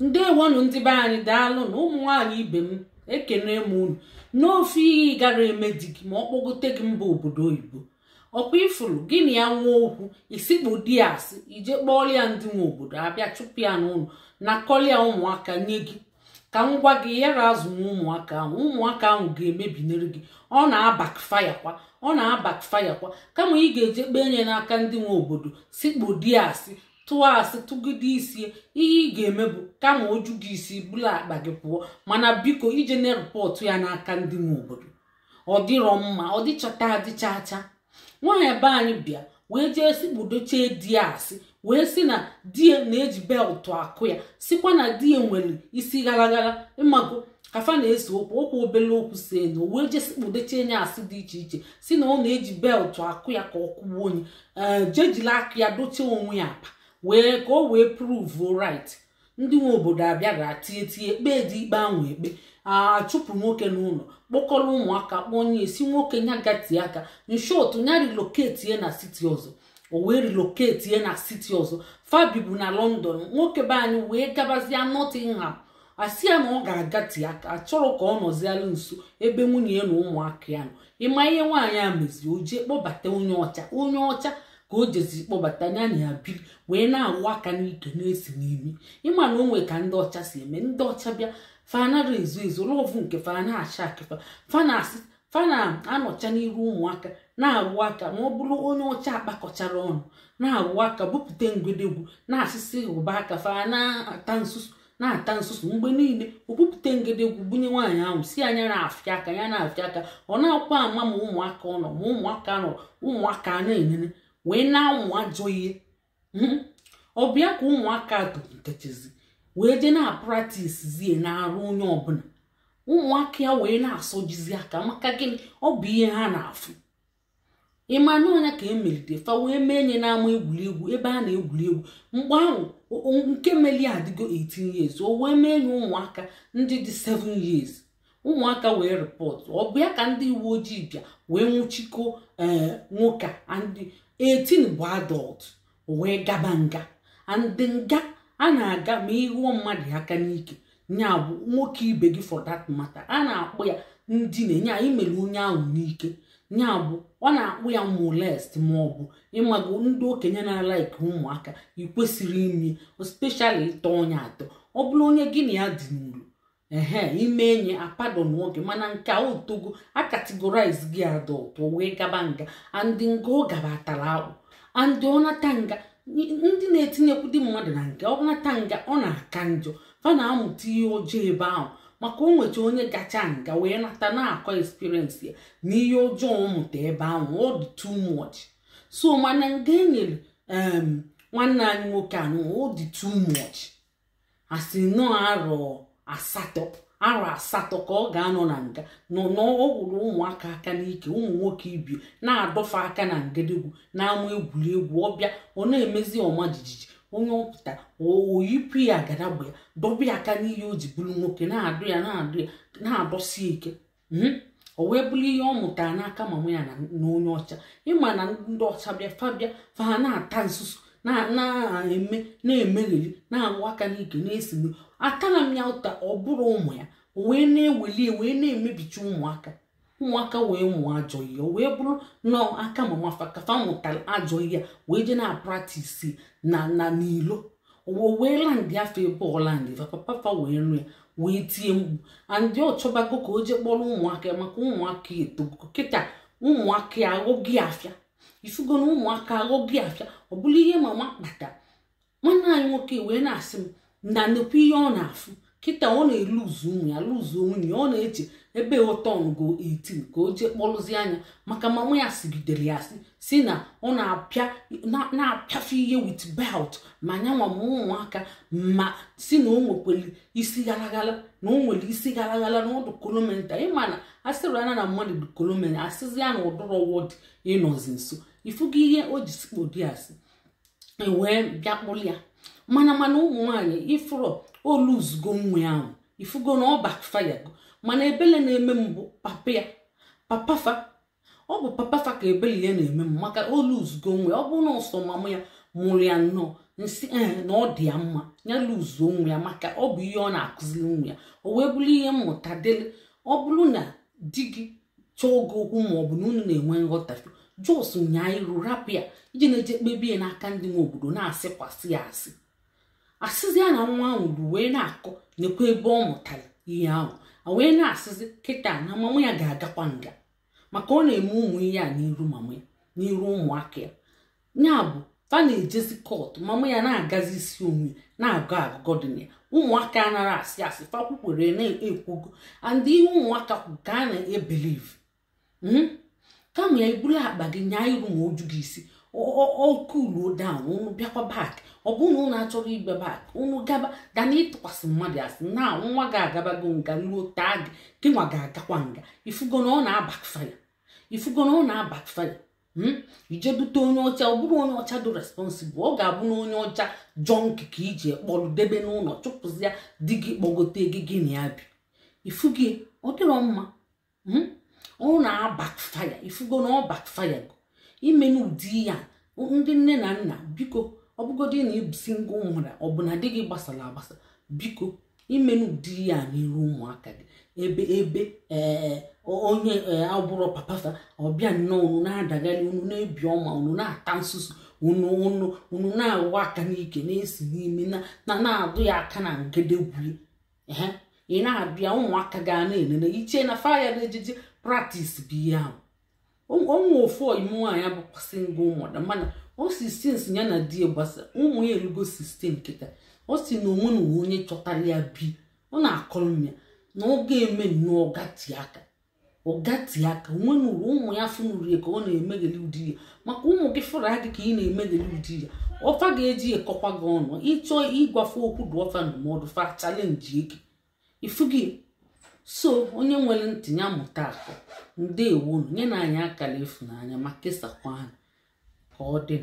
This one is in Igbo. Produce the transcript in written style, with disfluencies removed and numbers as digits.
Ndewonu ndị be anyị daalụ na ụmụ nwaanyị ibe m ekene m unu n'ofe iyi gara eme di gị ma ọ kpọgote gị mba obodo oyibo ọkwa ifuru gị na ya nwa okwu isikpo di asị ije kpọọrọ ya ndị nwe obodo abịa chụpụ ya n'ụlọ na kọlịa ụmụaka nye gị ka m gwa gị yara azụ nwa ụmụaka ahụ ga-emebinere gị ọ na-abakfayakwa kama ị ga-eje kpee nye n'aka ndị nwe obodo sikpo di asị tụọ asị tụgide isi ihe ị ga-eme bụ kama oju gị isi bụla akpa gị pụọ mana biko ije na rịpọtụ ya n'aka ndị nwe obodo ọ dịrọ mma ọ dịchata adịchacha nwaanyị be anyị bịa wee jee sikpudochie di asị wee si na di na-eji beltụ akụ ya sikwa na di nwere isi garaghara ịmago kafa na-ese okwu obele okwu si enu wee jee sikpudochie nye asị dị iche iche si na ọ na-eji beltụ akụ ya ka ọ kwụgbuo onye jejila aka ya dochie onwe ya akpa wee ka o wee prove right ndị nwe obodo abịara tie kpee dị ikpe ahụ ekpe achụpụ nwoke n'ụlọ kpọkọrọ ụmụaka kpọnye esi nwoke nya gati aka nshot nya riloketi na siti ọzọ o wee riloketi na siti ọzọ fabibu na London nwoke be anyị wee gabazie Nottingham asị ya na ọ ga-agati aka achọrọ ka ọ nọzialụ nso ebe nwunye ya na ụmụaka ya nọ ịma ihe nwaanyị a mezi o jee kpọbata onye ọcha ka o jezi kpọbata ya na ya biri wee na-awụ aka n'ike na-esi n'imi ịma na onwe ka ndị ọcha si eme ndị ọcha bịa fanara ezu lọvụ nke fana acha akịfa fana anọcha n'iru ụmụaka na-awụ aka ma ọ bụrụ onye ọcha akpakọchara ọnụ na-awụ aka bupụta ngwedegwu na-asịsị ụba aka na-ata nsusu mgbe niile obupụta ngedegwu bunye nwaanyị ahụ si anya na-afịa aka ya na-afịa aka ọ na-akwa ama ma ụmụaka ọ nọ ma ụmụaka na-enene wee na-anwụ ajọ ihe ọ bịa ka ụmụaka tolitechizi wee je na-apratis zie na-arụ onye ọbụla ụmụaka ya wee na-asọjizi aka maka gịnị ọ bụ ihe ha na-afụ ịma na onye ka emelite fa wee mee nye n'ama egwuregwu ebe a na-egwuregwu mgbe ahụ nke meli adịgo 18 years o wee mee nye ụmụaka ndị dị 7 years ụmụaka wee rịpọtụ ọ bụ ya ka ndị uwe ojii bịa wee nwụchiko nwoke ndị 18 bụ adult wee gaba nga ndị nga a na-aga ma ịhụọ mmadụ aka n'ike nya bụ nwoke ibe gị for that matter a na-akpọ ya ndị na-enye imere onye ahụ n'ike nya bụ ọ na-akpụ ya molest ma ọ bụ ịmago ndị okenye na-alaiki ụmụaka ikwesịrị ime especially ịtọ onye atọ ọ bụrụ onye gị na ya dị n'uru ime enye apadon nwoke mana nke a otogo a categorize gị adult wee gaba nga andị nga ọ gabatara ahụ andị ọ nata nga ndị na-etinyekwu dị mmadụ na nga ọ nata nga ọ na-aka njọ fa na-amụta ihe ọjọọ ebe ahụ maka o nweta onye gacha nga wee nata na-akọ experience ya na ihe ọjọọ ọ mụta ebe ahụ ọ dị too much so mana nga enyere nwanne anyị nwoke anụ ọ dị too much asị nọ arọ asatọ ka ọ ga-anọ na nga n'ọgwụrụ ụmụaka aka n'ike ụmụ nwoke ibi na-adọfe aka na ngedegwu na-ama egwuregwu ọbịa ọ na-emezi ọma jijiji onye ọpụta oyipụ ya agadagba ya dọba aka n'ihe o ji bụrụ nwoke na-adụ ya na-adọsi ike o wee bụrụ ihe ọ mụtara n'aka mama ya na onye ọcha ịma na ndị ọcha bịa fa na-ata nsusu na-eme na-emegheri na-awụ aka n'ike na-esi atala m ya ụta ọ bụrụ ụmụ ya wee na-eweli wee na-emebicha ụmụaka wee mụọ ajọ ihe o wee bụrụ nọ aka mama fa mụtara ajọ ihe wee je na-apratisi na n'ilo o wee landị afọ ebe ọlandị papa wee nụ ya wee tie mkpu andị ọ chọbago ka o je kpọrọ ụmụaka ya maka ụmụaka etogo kịta ụmụaka ya aghọghị afịa ifugo na ụmụaka aghọghị afịa ọ bụrụ ihe mama kpata nwanne anyị nwoke wee na-asị m na nnukwu ihe ọ na-afụ kịta ọ na-eluzu ụmụ ya lụzuo nwunye ọ na-eche ebe ụtọn go 18 ka o jee kpọrụzi anya maka mama ya sigidere ya si na ọ na-apịafe ihe with belt ma nyanwa ma ụmụaka ma si na o nwekwere isi garaghara na o nwere isi garaghara na ọdụ kolomenta ịma na asịrị anya na mmadụ dị kolomenta asịzi ya na ụdụrụ wọdụ ịnọzi nso ifugo ihe o ji sikpodi asị wee bịa kpụrụ ya mana ụmụ nwaanyị ifụrọ oluzgo nwe ahụ ifugo na ọ bakfayago mana ebele na-eme mbụ papafa ọ bụ papafa ka ebele ya na-eme m maka oluzgo nwe ọ bụ na ọsọ mama ya mụrụ ya nnọọ nsi na ọ dị ya mma ya luzo onwe ya maka ọ bụ ihe ọ na-akụziri nwa ya o wee bụrụ ihe mmụta dịrị ọ bụrụ na di gị chọọ oge okwu ma ọ bụ na unu na-enwe nghọtafe jos nyaa iru rapụ ya iji na-eje kpebie n'aka ndị nwe obodo na-asịkwasị ya asịzi ya na nwa ahụ bụ wee na-akọ nekwa ebe ọ mụtara ihe ahụ wee na-asịzi kịta na mama ya ga-agakwa nga maka ọ na-eme ụmụ ihe a n'iru mama ya n'iru ụmụaka ya ya bụ fa na-ejezi kọtụ mama ya na-agazi isi onwe na-agụ agụgọ dị na ya ụmụaka anaghị asị asị fa kwukwere na-ekwogo and ihe ụmụaka kwu ka a na-ebelive kama ya iburu akpa gị nyaa iru ma oju gị isi ọkụluo down unu bịakwa bak ọ bụrụ na unu achọrọ ibe bak unu gaba dana ịtụkwasị mmadụ asị na nwa ga-agabago nga luo taa gị gị nwa ga-agakwa nga ifugo na ọ na-abakfaya ije bute onye ọcha ọ bụrụ onye ọcha dị responsible ọ ga-abụ na onye ọcha jọnki ka iji kpọrọ debe n'ụlọ chụpụzi ya di gị kpọgote gị gị na ya bi ifugi ọ dịrọ mma ọ na-abakfaya ifugo na ọ bakfaya go ime n'ụdị ya ndị nne na nna biko ọ bụgodị na ibusi ngwa ụmụra ọ bụ na di gị gbasara agbasa biko ime n'ụdị ya n'iru ụmụaka gị ebe onye abụrụ papafa ọbịa nnọọ unu na-adagali unu na-ebi ọma unu na-ata nsusu unu na-awa aka n'ike na-esi n'ime na-adụ ya aka na ngedegwue ị na-abịa ụmụaka ga na-elele iche na faya na-ejiji praktis bụ ihe ahụ onwe ofu ime nwaanyị abụkwasị ngwa ụmụada mana o si sinsi ya na di gbasa ụmụ ya erugo 16 kịta o si na onwe na onye chọtara ya bi ọ na-akọrọ m ya na ọ ga-eme nnọọ ọgati aka nwenuru ụmụ ya fụnuru ya ka ọ na-emegheli ụdị ya maka ụmụ gị fụrụ adị ka ị na-emegheli ụdị ya ọfa ga-eji ekọkwa gị ọnụ ịchọ ịgwafe okwu dị ọfa ndụmọdụ fa chalenji eke ifugi so onye nwere ntị ya mụta akọ ndeewo nye na anyị akara efu n'anya ma kesakwa ha ka ọ dị